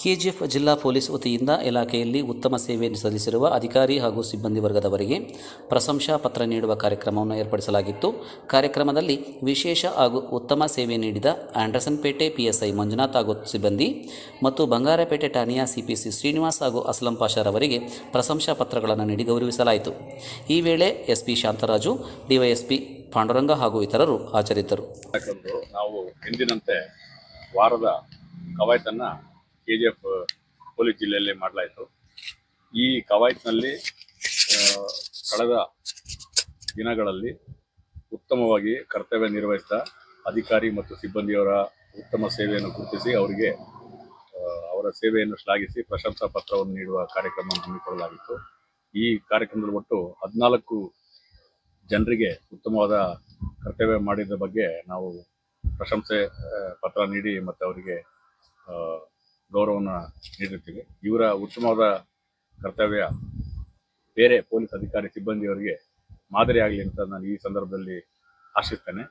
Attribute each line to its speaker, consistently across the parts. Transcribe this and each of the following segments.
Speaker 1: KGF ಜಿಲ್ಲಾ police ವತಿಯಿಂದ ಇಲಾಖೆಯಲ್ಲಿ ಉತ್ತಮ ಸೇವೆಯನ್ನು ಸಲ್ಲಿಸಿರುವ ಅಧಿಕಾರಿ ಹಾಗೂ ಸಿಬ್ಬಂದಿ ವರ್ಗದವರಿಗೆ ಪ್ರಶಂಸಾ ಪತ್ರ ನೀಡುವ ಕಾರ್ಯಕ್ರಮವನ್ನು ಏರ್ಪಡಿಸಲಾಗಿತ್ತು. ಕಾರ್ಯಕ್ರಮದಲ್ಲಿ ವಿಶೇಷ ಹಾಗೂ ಉತ್ತಮ ಸೇವೆ ನೀಡಿದ ಆಂಡರ್ಸನ್ಪೇಟೆ ಪಿಎಸ್ಐ ಮಂಜುನಾಥ್ ಹಾಗೂ ಸಿಬ್ಬಂದಿ ಮತ್ತು ಬಂಗಾರಪೇಟೆ ಠಾಣೆಯ ಸಿಪಿಸಿ ಶ್ರೀನಿವಾಸ್ ಹಾಗೂ ಅಸ್ಲಂ ಪಾಷಾರವರಿಗೆ ಪ್ರಶಂಸಾ ಪತ್ರಗಳನ್ನು ನೀಡಿ ಗೌರವಿಸಲಾಯಿತು. ಈ ವೇಳೆ ಎಸ್ಪಿ ಶಾಂತರಾಜು, ಡಿವೈಎಸ್ಪಿ ಪಾಂಡುರಂಗ ಹಾಗೂ ಇತರರು ಹಾಜರಿದ್ದರು.
Speaker 2: ನಾವು ಎಂದಿನಂತೆ ವಾರದ ಕವಾಯತನ್ನು ಕೆಜಿಎಫ್ ಪೊಲೀಸ್ ಜಿಲ್ಲೆಯಲ್ಲಿ ಮಾಡಲಾಯಿತು. ಈ ಕವಾಯತ್ನಲ್ಲಿ ಕಳೆದ ದಿನಗಳಲ್ಲಿ ಉತ್ತಮವಾಗಿ ಕರ್ತವ್ಯ ನಿರ್ವಹಿಸಿದ ಅಧಿಕಾರಿ ಮತ್ತು ಸಿಬ್ಬಂದಿಯವರ ಉತ್ತಮ ಸೇವೆಯನ್ನು ಗುರುತಿಸಿ ಅವರಿಗೆ ಅವರ ಸೇವೆಯನ್ನು ಶ್ಲಾಘಿಸಿ ಪ್ರಶಂಸಾ ಪತ್ರವನ್ನು ನೀಡುವ ಕಾರ್ಯಕ್ರಮವನ್ನು ಹಮ್ಮಿಕೊಳ್ಳಲಾಗಿತ್ತು. ಈ ಕಾರ್ಯಕ್ರಮದಲ್ಲಿ ಒಟ್ಟು 14 ಜನರಿಗೆ ಉತ್ತಮವಾದ ಕರ್ತವ್ಯ ಮಾಡಿದ ಬಗ್ಗೆ ನಾವು ಪ್ರಶಂಸೆ ಪತ್ರ ನೀಡಿ ಮತ್ತು ಅವರಿಗೆ ಗೌರವವನ್ನು ನೀಡಿರ್ತೀವಿ. ಇವರ ಉತ್ತಮವಾದ ಕರ್ತವ್ಯ ಬೇರೆ ಪೊಲೀಸ್ ಅಧಿಕಾರಿ ಸಿಬ್ಬಂದಿಯವರಿಗೆ ಮಾದರಿಯಾಗಲಿ ಅಂತ ನಾನು ಈ ಸಂದರ್ಭದಲ್ಲಿ ಆಶಿಸ್ತೇನೆ.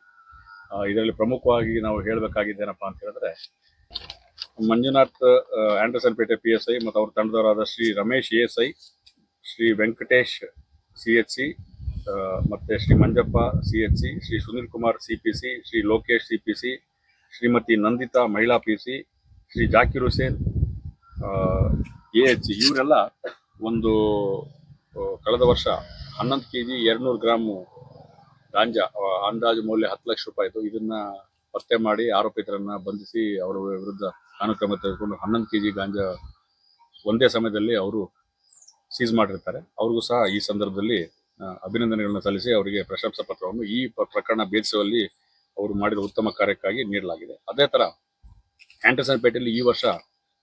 Speaker 2: ಇದರಲ್ಲಿ ಪ್ರಮುಖವಾಗಿ ನಾವು ಹೇಳಬೇಕಾಗಿದ್ದೇನಪ್ಪ ಅಂತ ಹೇಳಿದ್ರೆ, ಮಂಜುನಾಥ್ ಆಂಡರ್ಸನ್ಪೇಟೆ PSI ಮತ್ತು ಅವ್ರ ತಂಡದವರಾದ ಶ್ರೀ ರಮೇಶ್ ASI, ಶ್ರೀ ವೆಂಕಟೇಶ್ CHC ಮತ್ತು Shri Manjappa CHC, Shri Sunil Kumar CPC, Shri Lokesh CPC, Shrimati Nandita ಮಹಿಳಾ PC, ಶ್ರೀ ಜಾಕಿರ್ ಹುಸೇನ್ AHC ಇವರೆಲ್ಲ ಒಂದು ಕಳೆದ ವರ್ಷ 11 kg 200 ಗ್ರಾಮ್ ಗಾಂಜಾ ಅಂದಾಜು ಮೌಲ್ಯ 10 ಲಕ್ಷ ರೂಪಾಯಿ ಇತ್ತು. ಇದನ್ನ ಪತ್ತೆ ಮಾಡಿ ಆರೋಪಿತರನ್ನ ಬಂಧಿಸಿ ಅವರ ವಿರುದ್ಧ ಕಾನೂನು ಕ್ರಮ ತೆಗೆದುಕೊಂಡು 11 kg ಗಾಂಜಾ ಒಂದೇ ಸಮಯದಲ್ಲಿ ಅವರು ಸೀಸ್ ಮಾಡಿರ್ತಾರೆ. ಅವ್ರಿಗೂ ಸಹ ಈ ಸಂದರ್ಭದಲ್ಲಿ ಅಭಿನಂದನೆಗಳನ್ನು ಸಲ್ಲಿಸಿ ಅವರಿಗೆ ಪ್ರಶಂಸಾ ಪತ್ರವನ್ನು ಈ ಪ್ರಕರಣ ಭೇದಿಸುವಲ್ಲಿ ಅವರು ಮಾಡಿದ ಉತ್ತಮ ಕಾರ್ಯಕ್ಕಾಗಿ ನೀಡಲಾಗಿದೆ. ಅದೇ ತರ ಆಂಡರ್ಸನ್ಪೇಟೆಯಲ್ಲಿ ಈ ವರ್ಷ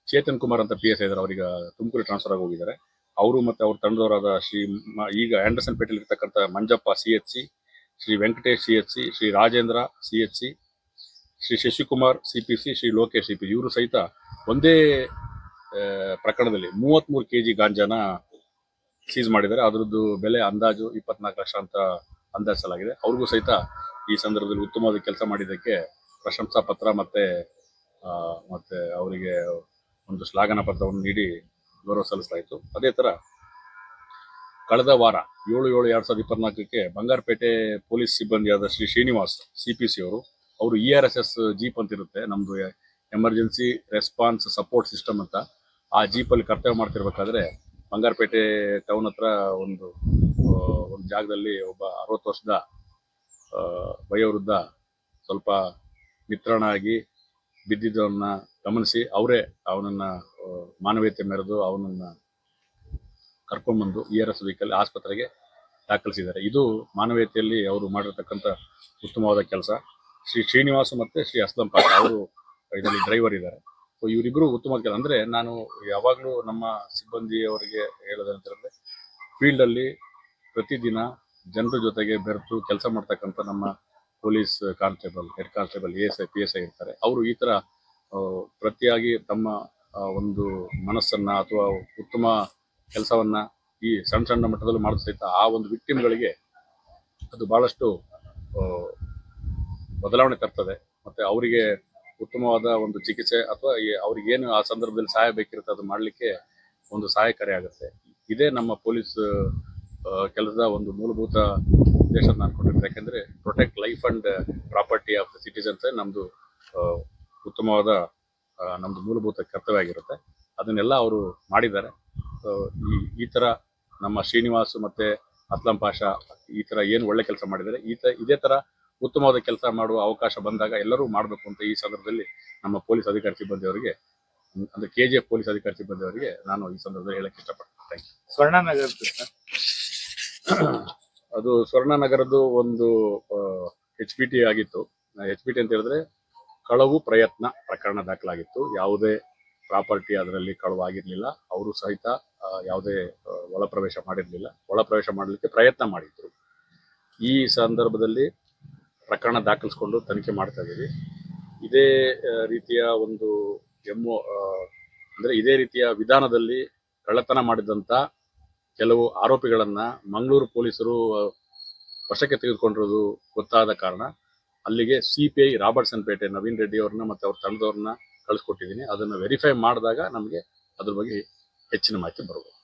Speaker 2: ಚೇತನ್ ಕುಮಾರ್ ಅಂತ PSI ಇದ್ದಾರೆ. ಅವರಿಗೆ ತುಮಕೂರು ಟ್ರಾನ್ಸ್ಫರ್ ಆಗಿ ಹೋಗಿದ್ದಾರೆ. ಅವರು ಮತ್ತು ಅವ್ರ ತಂಡದವರಾದ ಈಗ ಆಂಡರ್ಸನ್ಪೇಟೆಯಲ್ಲಿ ಇರ್ತಕ್ಕಂಥ Manjappa CHC, Shri Venkatesh CHC, Shri Rajendra CHC, Shri Shashikumar CPC, Shri Lokesh CPC ಇವರು ಸಹಿತ ಒಂದೇ ಪ್ರಕರಣದಲ್ಲಿ 33 kg ಗಾಂಜಾನ ಸೀಸ್ ಮಾಡಿದ್ದಾರೆ. ಅದರದ್ದು ಬೆಲೆ ಅಂದಾಜು 24 ಲಕ್ಷ ಅಂತ ಅಂದಾಜಿಸಲಾಗಿದೆ. ಅವ್ರಿಗೂ ಸಹಿತ ಈ ಸಂದರ್ಭದಲ್ಲಿ ಉತ್ತಮವಾದ ಕೆಲಸ ಮಾಡಿದ್ದಕ್ಕೆ ಪ್ರಶಂಸಾ ಪತ್ರ ಮತ್ತೆ ಅವರಿಗೆ ಒಂದು ಶ್ಲಾಘನಾ ಪತ್ರವನ್ನು ನೀಡಿ ಗೌರವ ಸಲ್ಲಿಸಲಾಯಿತು. ಅದೇ ತರ ಕಳೆದ ವಾರ 7/7/2024 ಬಂಗಾರಪೇಟೆ ಪೊಲೀಸ್ ಸಿಬ್ಬಂದಿಯಾದ ಶ್ರೀ ಶ್ರೀನಿವಾಸ್ CPC ಅವರು ERSS ಜೀಪ್ ಅಂತ ಇರುತ್ತೆ, ನಮ್ದು ಎಮರ್ಜೆನ್ಸಿ ರೆಸ್ಪಾನ್ಸ್ ಸಪೋರ್ಟ್ ಸಿಸ್ಟಮ್ ಅಂತ. ಆ ಜೀಪಲ್ಲಿ ಕರ್ತವ್ಯ ಮಾಡ್ತಿರ್ಬೇಕಾದ್ರೆ ಬಂಗಾರಪೇಟೆ ಟೌನ್ ಹತ್ರ ಒಂದು ಜಾಗದಲ್ಲಿ ಒಬ್ಬ 60 ವರ್ಷದ ವಯೋವೃದ್ಧ ಸ್ವಲ್ಪ ನಿತ್ರಾಣ ಆಗಿ ಬಿದ್ದಿದ್ದವನ್ನ ಗಮನಿಸಿ ಅವರೇ ಅವನನ್ನ ಮಾನವೀಯತೆ ಮೆರೆದು ಅವನನ್ನ ಕರ್ಕೊಂಡ್ಬಂದು ERS ವೆಹಿಕಲ್ ಆಸ್ಪತ್ರೆಗೆ ದಾಖಲಿಸಿದ್ದಾರೆ. ಇದು ಮಾನವೀಯತೆಯಲ್ಲಿ ಅವರು ಮಾಡಿರ್ತಕ್ಕಂಥ ಉತ್ತಮವಾದ ಕೆಲಸ. ಶ್ರೀ ಶ್ರೀನಿವಾಸ್ ಮತ್ತೆ ಶ್ರೀ ಅಸ್ಲಂ ಪಾಷಾ ಅವರು ಇದರಲ್ಲಿ ಡ್ರೈವರ್ ಇದ್ದಾರೆ. ಸೊ ಇವರಿಬ್ಬರು ಉತ್ತಮ ಕೆಲಸ. ಅಂದ್ರೆ ನಾನು ಯಾವಾಗಲೂ ನಮ್ಮ ಸಿಬ್ಬಂದಿಯವರಿಗೆ ಹೇಳೋದಂತ ಹೇಳಿದ್ರೆ, ಫೀಲ್ಡ್ ಅಲ್ಲಿ ಪ್ರತಿದಿನ ಜನರ ಜೊತೆಗೆ ಬೆರೆತು ಕೆಲಸ ಮಾಡ್ತಕ್ಕಂಥ ನಮ್ಮ police constable, head constable, ASI PSI ಇರ್ತಾರೆ. ಅವರು ಈ ತರ ಪ್ರತಿಯಾಗಿ ತಮ್ಮ ಒಂದು ಮನಸ್ಸನ್ನ ಅಥವಾ ಉತ್ತಮ ಕೆಲಸವನ್ನ ಈ ಸಣ್ಣ ಮಟ್ಟದಲ್ಲಿ ಮಾಡಿದ ಸಹಿತ ಆ ಒಂದು ವಿಕ್ಟಿಮ್ಗಳಿಗೆ ಅದು ಬಹಳಷ್ಟು ಬದಲಾವಣೆ ತರ್ತದೆ. ಮತ್ತೆ ಅವರಿಗೆ ಉತ್ತಮವಾದ ಒಂದು ಚಿಕಿತ್ಸೆ ಅಥವಾ ಅವ್ರಿಗೇನು ಆ ಸಂದರ್ಭದಲ್ಲಿ ಸಹಾಯ ಬೇಕಿರುತ್ತೆ ಅದು ಮಾಡಲಿಕ್ಕೆ ಒಂದು ಸಹಾಯಕಾರಿ ಆಗುತ್ತೆ. ಇದೇ ನಮ್ಮ ಪೊಲೀಸ್ ಕೆಲಸದ ಒಂದು ಮೂಲಭೂತ ಉದ್ದೇಶ ನಾನು ಕೊಟ್ಟಿರ್ತೀನಿ. ಯಾಕೆಂದ್ರೆ protect life and property of the citizens ನಮ್ದು ಉತ್ತಮವಾದ ನಮ್ದು ಮೂಲಭೂತ ಕರ್ತವ್ಯ ಆಗಿರುತ್ತೆ. ಅದನ್ನೆಲ್ಲ ಅವರು ಮಾಡಿದ್ದಾರೆ. ಈ ತರ ನಮ್ಮ ಶ್ರೀನಿವಾಸ್ ಮತ್ತೆ ಅಸ್ಲಂ ಪಾಷಾ ಈ ತರ ಏನು ಒಳ್ಳೆ ಕೆಲಸ ಮಾಡಿದ್ದಾರೆ. ಇದೇ ತರ ಉತ್ತಮವಾದ ಕೆಲಸ ಮಾಡುವ ಅವಕಾಶ ಬಂದಾಗ ಎಲ್ಲರೂ ಮಾಡಬೇಕು ಅಂತ ಈ ಸಂದರ್ಭದಲ್ಲಿ ನಮ್ಮ ಪೊಲೀಸ್ ಅಧಿಕಾರಿ ಸಿಬ್ಬಂದಿಯವರಿಗೆ, ಅಂದ್ರೆ KGF ಪೊಲೀಸ್ ಅಧಿಕಾರಿ ಸಿಬ್ಬಂದಿಯವರಿಗೆ ನಾನು ಈ ಸಂದರ್ಭದಲ್ಲಿ ಹೇಳಕ್ಕೆ ಇಷ್ಟಪಡ್ತೀನಿ. Thank you.
Speaker 3: ಸ್ವರ್ಣನಗರ
Speaker 2: ಅದು ಸ್ವರ್ಣನಗರದ್ದು ಒಂದು HPT ಆಗಿತ್ತು. HPT ಅಂತ ಹೇಳಿದ್ರೆ ಕಳವು ಪ್ರಯತ್ನ ಪ್ರಕರಣ ದಾಖಲಾಗಿತ್ತು. ಯಾವುದೇ ಪ್ರಾಪರ್ಟಿ ಅದರಲ್ಲಿ ಕಳವು ಆಗಿರ್ಲಿಲ್ಲ. ಅವರು ಸಹಿತ ಯಾವುದೇ ಒಳ ಪ್ರವೇಶ ಮಾಡಿರ್ಲಿಲ್ಲ. ಒಳ ಪ್ರವೇಶ ಮಾಡಲಿಕ್ಕೆ ಪ್ರಯತ್ನ ಮಾಡಿದ್ರು. ಈ ಸಂದರ್ಭದಲ್ಲಿ ಪ್ರಕರಣ ದಾಖಲಿಸಿಕೊಂಡು ತನಿಖೆ ಮಾಡ್ತಾ ಇದ್ದೀವಿ. ಇದೇ ರೀತಿಯ ಒಂದು ಅಂದ್ರೆ ಇದೇ ರೀತಿಯ ವಿಧಾನದಲ್ಲಿ ಕಳ್ಳತನ ಮಾಡಿದಂತ ಕೆಲವು ಆರೋಪಿಗಳನ್ನ ಮಂಗಳೂರು ಪೊಲೀಸರು ವಶಕ್ಕೆ ತೆಗೆದುಕೊಂಡಿರೋದು ಗೊತ್ತಾದ ಕಾರಣ ಅಲ್ಲಿಗೆ CPI ರಾಬರ್ಟ್ಸನ್ ಪೇಟೆ ನವೀನ್ ರೆಡ್ಡಿ ಅವ್ರನ್ನ ಮತ್ತೆ ಅವ್ರ ತಂಡದವ್ರನ್ನ ಕಳಿಸ್ಕೊಟ್ಟಿದ್ದೀನಿ. ಅದನ್ನು ವೆರಿಫೈ ಮಾಡಿದಾಗ ನಮಗೆ ಅದ್ರ ಬಗ್ಗೆ ಹೆಚ್ಚಿನ ಮಾಹಿತಿ ಬರಬಹುದು.